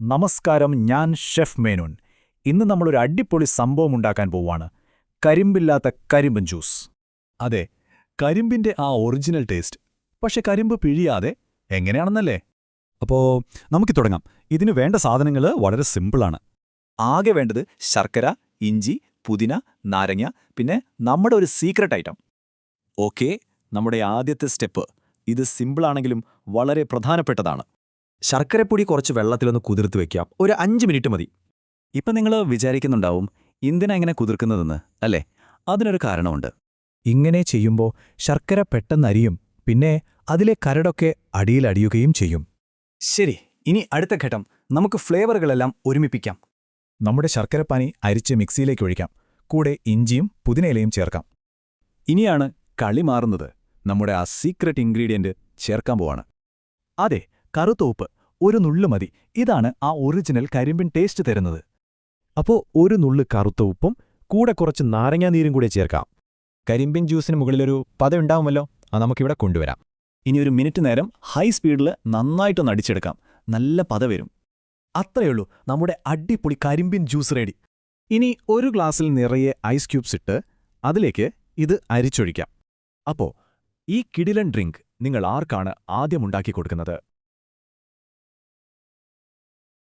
നമസ്കാരം, ഞാൻ ഷെഫ് മേനോൻ. ഇന്ന് നമ്മളൊരു അടിപൊളി സംഭവം ഉണ്ടാക്കാൻ പോവാണ്. കരിമ്പില്ലാത്ത കരിമ്പൻ ജ്യൂസ്. അതെ, കരിമ്പിന്റെ ആ ഒറിജിനൽ ടേസ്റ്റ്. പക്ഷെ കരിമ്പ് പിഴിയാതെ എങ്ങനെയാണെന്നല്ലേ? അപ്പോ നമുക്ക് തുടങ്ങാം. ഇതിനു വേണ്ട സാധനങ്ങൾ വളരെ സിമ്പിളാണ്. ആകെ വേണ്ടത് ശർക്കര, ഇഞ്ചി, പുതിന, നാരങ്ങ, പിന്നെ നമ്മുടെ ഒരു സീക്രട്ട് ഐറ്റം. ഓക്കേ, നമ്മുടെ ആദ്യത്തെ സ്റ്റെപ്പ്. ഇത് സിമ്പിളാണെങ്കിലും വളരെ പ്രധാനപ്പെട്ടതാണ്. ശർക്കരപ്പൊടി കുറച്ച് വെള്ളത്തിലൊന്ന് കുതിർത്ത് വെക്കാം. ഒരു 5 മിനിറ്റ് മതി. ഇപ്പം നിങ്ങൾ വിചാരിക്കുന്നുണ്ടാവും, എന്തിനാ ഇങ്ങനെ കുതിർക്കുന്നതെന്ന്, അല്ലേ? അതിനൊരു കാരണമുണ്ട്. ഇങ്ങനെ ചെയ്യുമ്പോൾ ശർക്കര പെട്ടെന്ന് അരിയും, പിന്നെ അതിലെ കരടൊക്കെ അടിയിലടിയുകയും ചെയ്യും. ശരി, ഇനി അടുത്ത ഘട്ടം. നമുക്ക് ഫ്ലേവറുകളെല്ലാം ഒരുമിപ്പിക്കാം. നമ്മുടെ ശർക്കരപ്പാനി അരിച്ച് മിക്സിയിലേക്ക് ഒഴിക്കാം. കൂടെ ഇഞ്ചിയും പുതിനയിലയും ചേർക്കാം. ഇനിയാണ് കളി മാറുന്നത്. നമ്മുടെ ആ സീക്രട്ട് ഇൻഗ്രീഡിയന്റ് ചേർക്കാൻ പോവാണ്. അതെ, കറുത്ത ഉപ്പ്. ഒരു നുള്ളു മതി. ഇതാണ് ആ ഒറിജിനൽ കരിമ്പിൻ ടേസ്റ്റ് തരുന്നത്. അപ്പോ ഒരു നുള്ളു കറുത്ത ഉപ്പും കൂടെ കുറച്ച് നാരങ്ങാനീരും കൂടെ ചേർക്കാം. കരിമ്പിൻ ജ്യൂസിന് മുകളിലൊരു പതയുണ്ടാവുമല്ലോ, അത് നമുക്കിവിടെ കൊണ്ടുവരാം. ഇനി ഒരു മിനിറ്റ് നേരം ഹൈ സ്പീഡിൽ നന്നായിട്ടൊന്ന് അടിച്ചെടുക്കാം. നല്ല പത വരും. അത്രയുള്ളൂ, നമ്മുടെ അടിപൊളി കരിമ്പിൻ ജ്യൂസ് റെഡി. ഇനി ഒരു ഗ്ലാസ്സിൽ നിറയെ ഐസ് ക്യൂബ്സ് ഇട്ട് അതിലേക്ക് ഇത് അരിച്ചൊഴിക്കാം. അപ്പോ ഈ കിടിലൻ ഡ്രിങ്ക് നിങ്ങൾ ആർക്കാണ് ആദ്യം ഉണ്ടാക്കി കൊടുക്കുന്നത്?